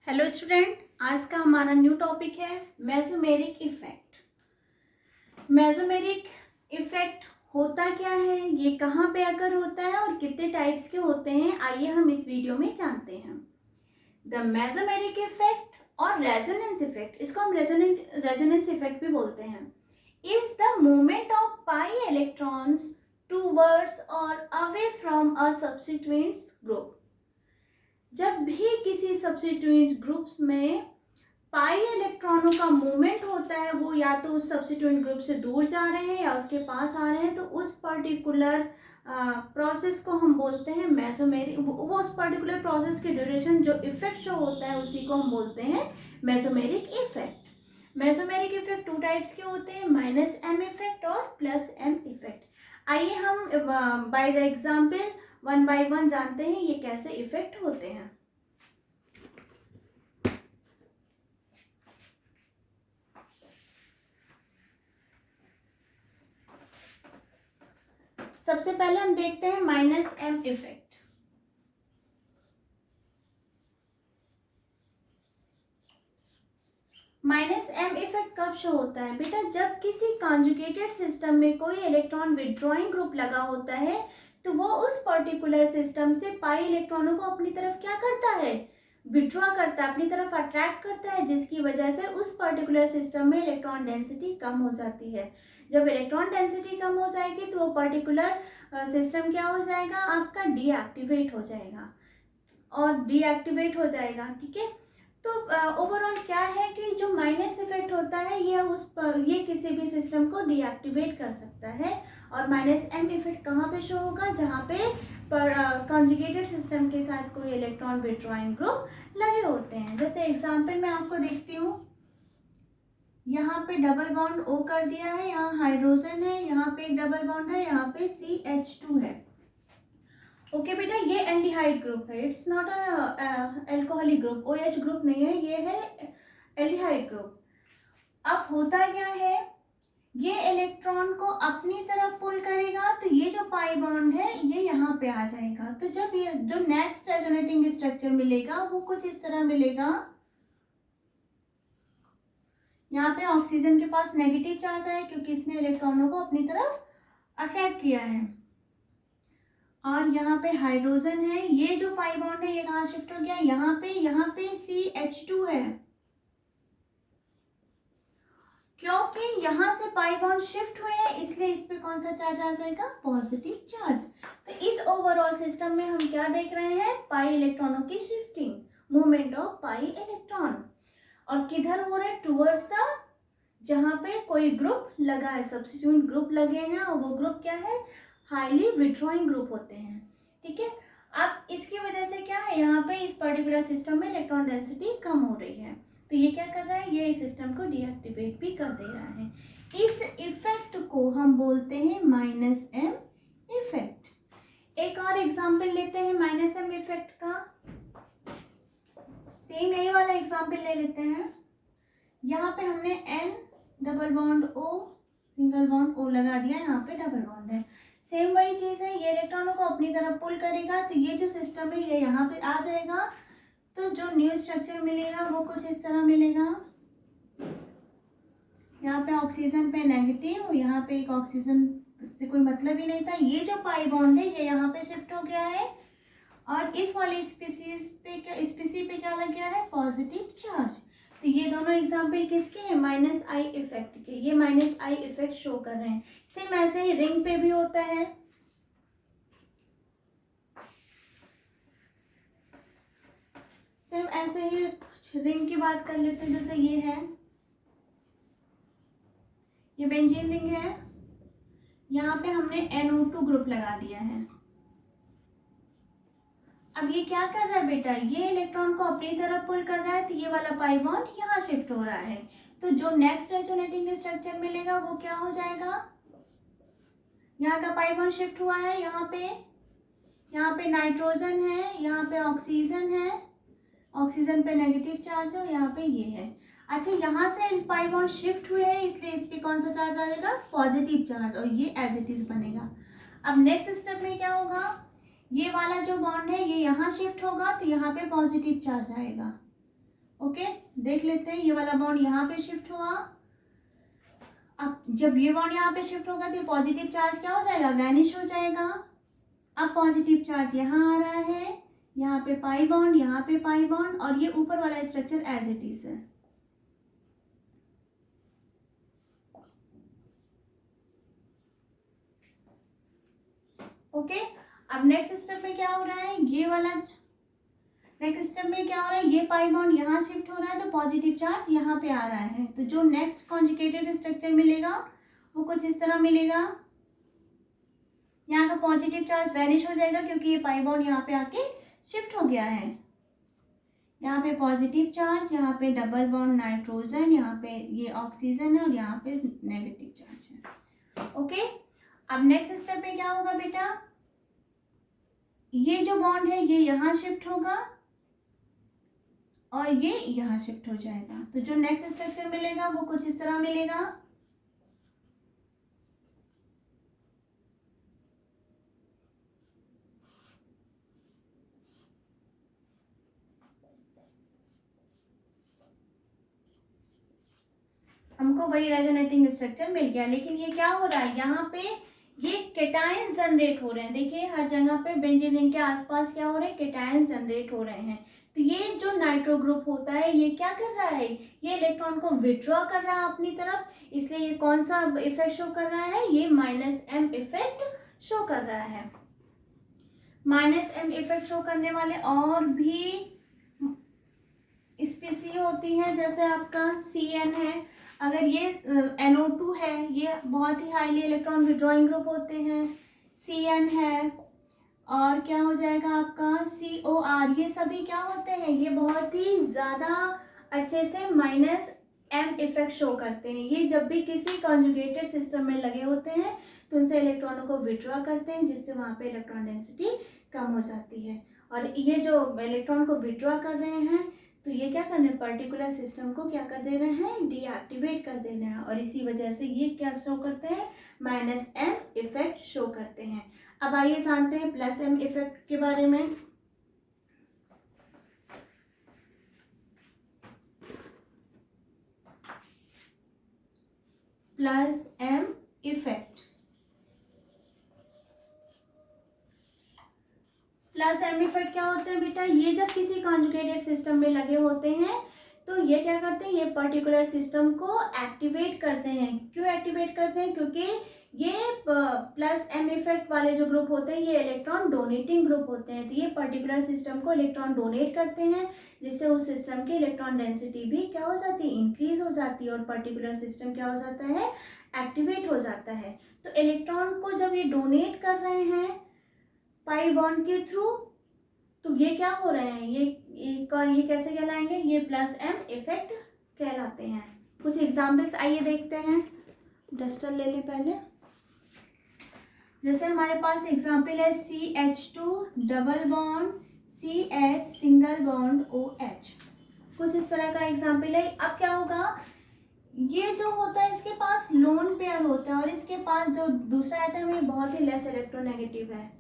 Hello student, आज का हमारा न्यू टॉपिक है मेसोमेरिक इफेक्ट। मेसोमेरिक इफेक्ट होता क्या है, ये कहाँ पे अगर होता है और कितने टाइप्स के होते हैं, आइए हम इस वीडियो में जानते हैं। द मेसोमेरिक इफेक्ट और रेजोनेंस इफेक्ट, इसको हम रेजोनेंस इफेक्ट भी बोलते हैं, is the movement of pi electrons towards और away from a substituents group. जब भी किसी सब्स्टिट्यूएंट ग्रुप्स में पाई इलेक्ट्रॉनों का मूवमेंट होता है, वो या तो उस सब्स्टिट्यूएंट ग्रुप से दूर जा रहे हैं या उसके पास आ रहे हैं, तो उस पर्टिकुलर प्रोसेस को हम बोलते हैं मेसोमेरिक। वो उस पर्टिकुलर प्रोसेस के ड्यूरेशन जो इफेक्ट शो होता है उसी को हम बोलते हैं mesomeric effect. Mesomeric effect two types के होते हैं, -m इफेक्ट और +m इफेक्ट। आइए हम by the example one by one जानते हैं ये कैसे इफेक्ट होते हैं। सबसे पहले हम देखते हैं -m इफेक्ट। -m इफेक्ट कब शो होता है बेटा? जब किसी कॉन्जुगेटेड सिस्टम में कोई इलेक्ट्रॉन विड्रॉइंग ग्रुप लगा होता है, तो वो उस पर्टिकुलर सिस्टम से पाई इलेक्ट्रॉनों को अपनी तरफ क्या करता है, विड्रॉ करता है, अपनी तरफ अट्रैक्ट करता है, जिसकी वजह से उस पर्टिकुलर सिस्टम में इलेक्ट्रॉन डेंसिटी कम हो जाती है। जब इलेक्ट्रॉन डेंसिटी कम हो जाएगी तो वो पर्टिकुलर सिस्टम क्या हो जाएगा, आपका डीएक्टिवेट हो जाएगा और डीएक्टिवेट हो जाएगा। ठीक है, तो ओवरऑल क्या है कि जो माइनस इफेक्ट होता है ये किसी भी सिस्टम को डीएक्टिवेट कर सकता है। और -m इफेक्ट कहाँ पे शो होगा, जहाँ पे कॉन्जुगेटेड सिस्टम के साथ कोई इलेक्ट्रॉन विड्रॉइंग ग्रुप लगे होते हैं। जैसे एग्जांपल मैं आपको देखती हूँ, यहाँ पे डबल बॉन्ड O कर दिया है, यहाँ हाइड्रोजन है, यहाँ पे एक डबल बॉन्ड है, यहाँ पे CH2 है। ओके बेटा, ये एल्डिहाइड ग्रुप है, it's not alcoholic group, OH group नहीं है, ये है एल्डिहाइड ग्रुप। अब होता क्या है, ये इलेक्ट्रॉन को अपनी तरफ पुल करेगा, तो ये जो पाई बॉन्ड है ये यहाँ पे आ जाएगा। तो जब ये जो नेक्स्ट रेजोनेटिंग स्ट्रक्चर मिलेगा वो कुछ इस तरह मिलेगा। यहाँ पे ऑक्सीजन के पास नेगेटिव चार्ज है क्योंकि इसने इलेक्ट्रॉनों को अपनी तरफ अट्रैक्ट किया है। और यहाँ पे हाइड्रोजन है, ये जो पाई बॉन्ड है ये कहाँ शिफ्ट हो गया, यहाँ पे CH2 है, क्योंकि यहाँ से पाई बॉन्ड शिफ्ट हुए हैं इसलिए इस पे कौन सा चार्ज आ जाएगा, पॉजिटिव चार्ज। तो इस ओवरऑल सिस्टम में हम क्या देख रहे हैं, पाई इलेक्ट्रॉनों की shifting, movement of pi electron. और किधर हो रहे हैं, टूवर्ड्स द, जहाँ पे कोई ग्रुप लगा है, सब्स्टिट्यूएंट ग्रुप लगे हैं, और वो ग्रुप क्या है, हाईली विड्रॉइंग ग्रुप होते हैं। ठीक है, अब इसकी वजह से क्या है, यहाँ पे इस पर्टिकुलर सिस्टम में इलेक्ट्रॉन डेंसिटी कम हो रही है, तो ये क्या कर रहा है, ये इस सिस्टम को डीएक्टिवेट भी कर दे रहा है। इस इफेक्ट को हम बोलते हैं -m इफेक्ट। एक और एग्जाम्पल लेते हैं -m इफेक्ट का, सेम यही वाला एग्जाम्पल ले लेते हैं। यहाँ पे हमने N double bond O single bond O लगा दिया, यहाँ पे डबल बॉन्ड है, सेम वही चीज है, ये इलेक्ट्रॉनों को अपनी तरफ पुल करेगा, तो ये जो सिस्टम है ये यहाँ पे आ जाएगा, तो जो न्यू स्ट्रक्चर मिलेगा वो कुछ इस तरह मिलेगा। यहाँ पे ऑक्सीजन पे नेगेटिव और यहाँ पे एक ऑक्सीजन, उससे कोई मतलब ही नहीं था, ये जो पाई बॉन्ड है ये यहाँ पे शिफ्ट हो गया है, और इस वाली स्पीसीज पे क्या लग गया है, पॉजिटिव चार्ज। तो ये दोनों एग्जाम्पल किसके हैं, -I इफेक्ट के, ये -I इफेक्ट शो कर रहे हैं। सेम ऐसे ही रिंग पे भी होता है, सेम ऐसे ही कुछ रिंग की बात कर लेते हैं। जैसे ये है, ये बेंजीन रिंग है, यहाँ पे हमने NO2 ग्रुप लगा दिया है। अब ये क्या कर रहा है बेटा, ये इलेक्ट्रॉन को अपनी तरफ पुल कर रहा है, तो ये वाला पाई बॉन्ड यहाँ शिफ्ट हो रहा है, तो जो नेक्स्ट रेजोनेटिंग स्ट्रक्चर मिलेगा वो क्या हो जाएगा, यहाँ का पाई बॉन्ड शिफ्ट हुआ है, यहाँ पे नाइट्रोजन है, यहाँ पे ऑक्सीजन है, ऑक्सीजन पे नेगेटिव चार्ज है, और यहाँ पे ये है। अच्छा, यहाँ से पाई बॉन्ड शिफ्ट हुए हैं इसलिए इस पे कौन सा चार्ज आ जाएगा, पॉजिटिव चार्ज, और ये एज इट इज बनेगा। अब नेक्स्ट स्टेप में क्या होगा, ये वाला जो बॉन्ड है ये यहाँ शिफ्ट होगा, तो यहाँ पे पॉजिटिव चार्ज आएगा, ओके, देख लेते हैं। ये वाला बॉन्ड यहाँ पे शिफ्ट हुआ। अब जब ये बॉन्ड यहाँ पे शिफ्ट होगा तो पॉजिटिव चार्ज क्या हो जाएगा, वैनिश हो जाएगा। अब पॉजिटिव चार्ज यहाँ आ रहा है, यहाँ पे पाई बॉन्ड, यहाँ पे पाई बॉन्ड, और ये ऊपर वाला स्ट्रक्चर एज इट इज है। ओके, अब नेक्स्ट स्टेप में क्या हो रहा है, ये वाला नेक्स्ट स्टेप में क्या हो रहा है, ये पाई बॉन्ड यहाँ शिफ्ट हो रहा है तो पॉजिटिव चार्ज यहाँ पे आ रहा है। तो जो नेक्स्ट कॉन्जुगेटेड स्ट्रक्चर मिलेगा वो कुछ इस तरह मिलेगा। यहाँ का पॉजिटिव चार्ज वैनिश हो जाएगा क्योंकि ये पाई बॉन्ड यहाँ पे आके शिफ्ट हो गया है। यहाँ पे पॉजिटिव चार्ज, यहाँ पे डबल बॉन्ड नाइट्रोजन, यहाँ पे ये ऑक्सीजन है और यहाँ पे नेगेटिव चार्ज है। ओके, अब नेक्स्ट स्टेप में क्या होगा बेटा, ये जो बॉन्ड है ये यहाँ शिफ्ट होगा और ये यहाँ शिफ्ट हो जाएगा। तो जो नेक्स्ट स्ट्रक्चर मिलेगा वो कुछ इस तरह मिलेगा। हमको वही रेजोनेटिंग स्ट्रक्चर मिल गया, लेकिन ये क्या हो रहा है, यहाँ पे ये केटायंस जनरेट हो रहे हैं। देखिए हर जगह पे बेंजीन रिंग के आसपास क्या हो रहे हैं, केटायंस जनरेट हो रहे हैं। तो ये जो नाइट्रो ग्रुप होता है ये क्या कर रहा है, ये इलेक्ट्रॉन को विड्रॉ कर रहा है अपनी तरफ, इसलिए ये कौन सा इफेक्ट शो कर रहा है, ये -m इफेक्ट शो कर रहा है। -m इफेक्ट शो करने वाले और भी स्पीसी होती हैं, जैसे आपका Cn है। अगर ये NO2 है, ये बहुत ही हाईली इलेक्ट्रॉन विड्रॉइंग ग्रुप होते हैं। Cn है, और क्या हो जाएगा आपका COR, ये सभी क्या होते हैं, ये बहुत ही ज़्यादा अच्छे से -m इफेक्ट शो करते हैं। ये जब भी किसी कॉन्जुगेटेड सिस्टम में लगे होते हैं तो उनसे इलेक्ट्रॉनों को विड्रॉ करते हैं, जिससे वहाँ पे इलेक्ट्रॉन डेंसिटी कम हो जाती है। और ये जो इलेक्ट्रॉन को विड्रॉ कर रहे हैं तो ये क्या कर रहे हैं, पर्टिकुलर सिस्टम को क्या कर दे रहे हैं, डीएक्टिवेट कर दे रहे हैं, और इसी वजह से ये क्या शो करते हैं, -m इफेक्ट शो करते हैं। अब आइए जानते हैं +m इफेक्ट के बारे में। +m इफेक्ट, +m इफेक्ट क्या होते हैं बेटा, ये जब किसी कॉन्जुगेटेड सिस्टम में लगे होते हैं तो ये क्या करते हैं, ये पर्टिकुलर सिस्टम को एक्टिवेट करते हैं। क्यों एक्टिवेट करते हैं, क्योंकि ये +m इफेक्ट वाले जो ग्रुप होते हैं ये इलेक्ट्रॉन डोनेटिंग ग्रुप होते हैं। तो ये पर्टिकुलर सिस्टम को इलेक्ट्रॉन डोनेट करते हैं, जिससे उस सिस्टम की इलेक्ट्रॉन डेंसिटी भी क्या हो जाती है, इंक्रीज हो जाती है, और पर्टिकुलर सिस्टम क्या हो जाता है, एक्टिवेट हो जाता है। तो इलेक्ट्रॉन को जब ये डोनेट कर रहे हैं पाई बॉन्ड के थ्रू, तो ये क्या हो रहे हैं, ये कैसे कहलाएंगे, ये +m इफेक्ट कहलाते हैं। कुछ एग्जाम्पल्स आइए देखते हैं। डस्टर ले लें पहले। जैसे हमारे पास एग्जाम्पल है CH2 double bond CH single bond OH, कुछ इस तरह का एग्जाम्पल है। अब क्या होगा, ये जो होता है इसके पास लोन पेयर होता है और इसके पास जो दूसरा एटम है बहुत ही लेस इलेक्ट्रोनेगेटिव है।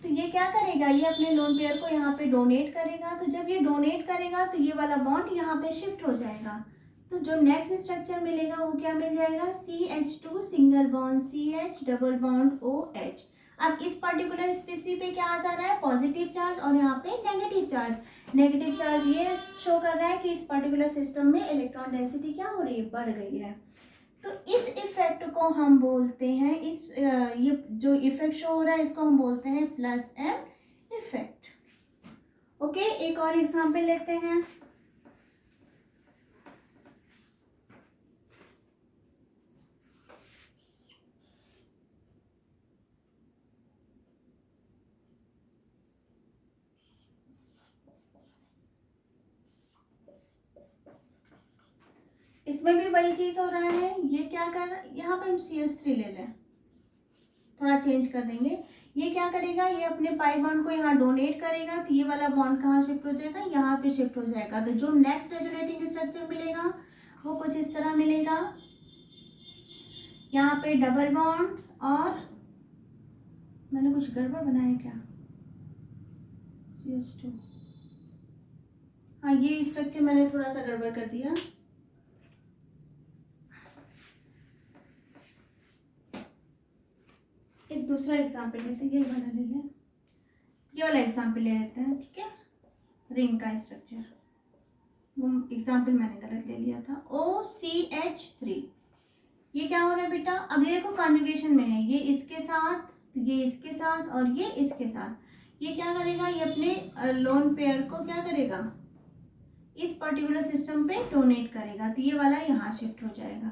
तो ये क्या करेगा, ये अपने लोन पेयर को यहाँ पे डोनेट करेगा। तो जब ये डोनेट करेगा तो ये वाला बॉन्ड यहाँ पे शिफ्ट हो जाएगा। तो जो नेक्स्ट स्ट्रक्चर मिलेगा वो क्या मिल जाएगा, CH2 single bond CH double bond OH। अब इस पर्टिकुलर स्पीसी पे क्या आ जा रहा है, पॉजिटिव चार्ज, और यहाँ पे नेगेटिव चार्ज। नेगेटिव चार्ज ये शो कर रहा है कि इस पर्टिकुलर सिस्टम में इलेक्ट्रॉन डेंसिटी क्या हो रही है, बढ़ गई है। तो इस इफेक्ट को हम बोलते हैं, ये जो इफेक्ट शो हो रहा है इसको हम बोलते हैं +m इफेक्ट। ओके, एक और एग्जांपल लेते हैं। इसमें भी वही चीज हो रहा है, ये क्या कर, यहाँ पे हम CH3 ले लें, थोड़ा चेंज कर देंगे। ये क्या करेगा, ये अपने पाई बॉन्ड को यहाँ डोनेट करेगा, तो ये वाला बॉन्ड कहाँ शिफ्ट हो जाएगा, यहाँ पे शिफ्ट हो जाएगा। तो जो नेक्स्ट रेजोनेटिंग स्ट्रक्चर मिलेगा वो कुछ इस तरह मिलेगा। यहाँ पे डबल बॉन्ड, और मैंने कुछ गड़बड़ बनाया क्या, CH2, हाँ, ये स्ट्रक्चर मैंने थोड़ा सा गड़बड़ कर दिया। एक दूसरा एग्जाम्पल लेते हैं, ये वाला ले लें, ये वाला एग्जाम्पल ले लेते हैं, ठीक है। रिंग का स्ट्रक्चर, वो एग्जाम्पल मैंने गलत ले लिया था। OCH3, ये क्या हो रहा है बेटा, अब देखो कॉन्जुगेशन में है, ये इसके साथ, ये इसके साथ और ये इसके साथ। ये क्या करेगा, ये अपने लोन पेयर को क्या करेगा, इस पर्टिकुलर सिस्टम पे डोनेट करेगा, तो ये वाला यहाँ शिफ्ट हो जाएगा।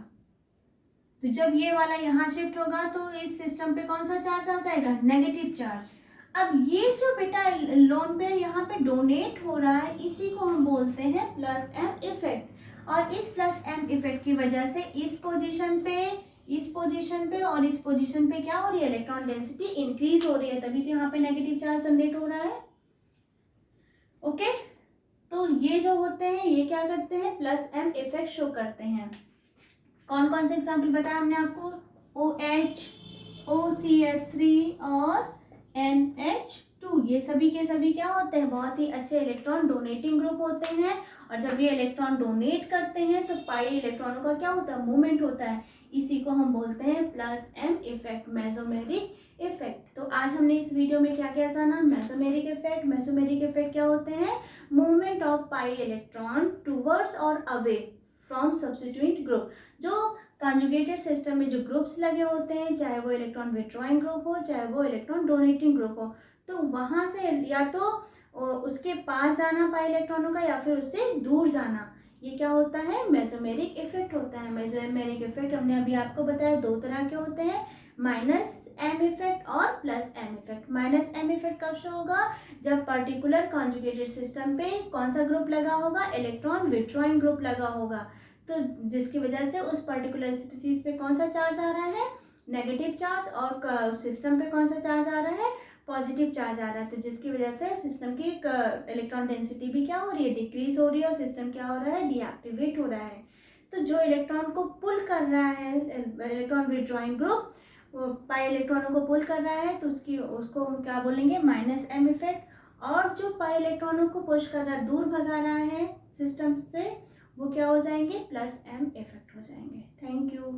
तो जब ये वाला यहाँ शिफ्ट होगा तो इस सिस्टम पे कौन सा चार्ज आ जाएगा, नेगेटिव चार्ज। अब ये जो बेटा लोन पेयर यहाँ पे डोनेट हो रहा है, इसी को हम बोलते हैं प्लस एम इफेक्ट। और इस प्लस एम इफेक्ट की वजह से इस पोजीशन पे, इस पोजीशन पे और इस पोजीशन पे क्या हो रही है, इलेक्ट्रॉन डेंसिटी इंक्रीज हो रही है, तभी तो यहाँ पे नेगेटिव चार्ज जनरेट हो रहा है। ओके, तो ये जो होते हैं ये क्या करते हैं, प्लस एम इफेक्ट शो करते हैं। कौन कौन से एग्जाम्पल बताया हमने आपको, OH, OCH3 और NH2, ये सभी के सभी क्या होते हैं, बहुत ही अच्छे इलेक्ट्रॉन डोनेटिंग ग्रुप होते हैं। और जब ये इलेक्ट्रॉन डोनेट करते हैं तो पाई इलेक्ट्रॉनों का क्या होता है, मूवमेंट होता है। इसी को हम बोलते हैं plus M effect, mesomeric effect. तो आज हमने इस वीडियो में क्या क्या जाना, मेसोमेरिक इफेक्ट। मेसोमेरिक इफेक्ट क्या होते हैं, movement of pi electron towards और अवे फ्रॉम सब्स्टिट्यूएंट ग्रुप। जो कॉन्जुगेटेड सिस्टम में जो ग्रुप्स लगे होते हैं, चाहे वो इलेक्ट्रॉन विथड्रॉइंग ग्रुप हो, चाहे वो इलेक्ट्रॉन डोनेटिंग ग्रुप हो, तो वहाँ से या तो उसके पास जाना पाई इलेक्ट्रॉनों का या फिर उससे दूर जाना, ये क्या होता है, मेसोमेरिक इफेक्ट होता है। मेसोमेरिक इफेक्ट हमने अभी आपको बताया दो तरह के होते हैं, माइनस एम इफेक्ट और plus M effect. Minus M effect कब शो होगा, जब पर्टिकुलर कॉन्जुगेटेड सिस्टम पे कौन सा ग्रुप लगा होगा, इलेक्ट्रॉन विथड्रॉइंग ग्रुप लगा होगा, तो जिसकी वजह से उस पर्टिकुलर स्पीसीज पे कौन सा चार्ज आ रहा है, नेगेटिव चार्ज, और सिस्टम पे कौन सा चार्ज आ रहा है, पॉजिटिव चार्ज आ रहा है। तो जिसकी वजह से सिस्टम की इलेक्ट्रॉन डेंसिटी भी क्या हो रही है, डिक्रीज हो रही है, और सिस्टम क्या हो रहा है, डीएक्टिवेट हो रहा है। तो जो इलेक्ट्रॉन को पुल कर रहा है, इलेक्ट्रॉन विथड्रॉइंग ग्रुप वो पाई इलेक्ट्रॉनों को पुल कर रहा है, तो उसको हम क्या बोलेंगे, माइनस एम इफेक्ट। और जो पाई इलेक्ट्रॉनों को पुश कर रहा है, दूर भगा रहा है सिस्टम से, वो क्या हो जाएंगे, प्लस एम इफेक्ट हो जाएंगे। Thank you.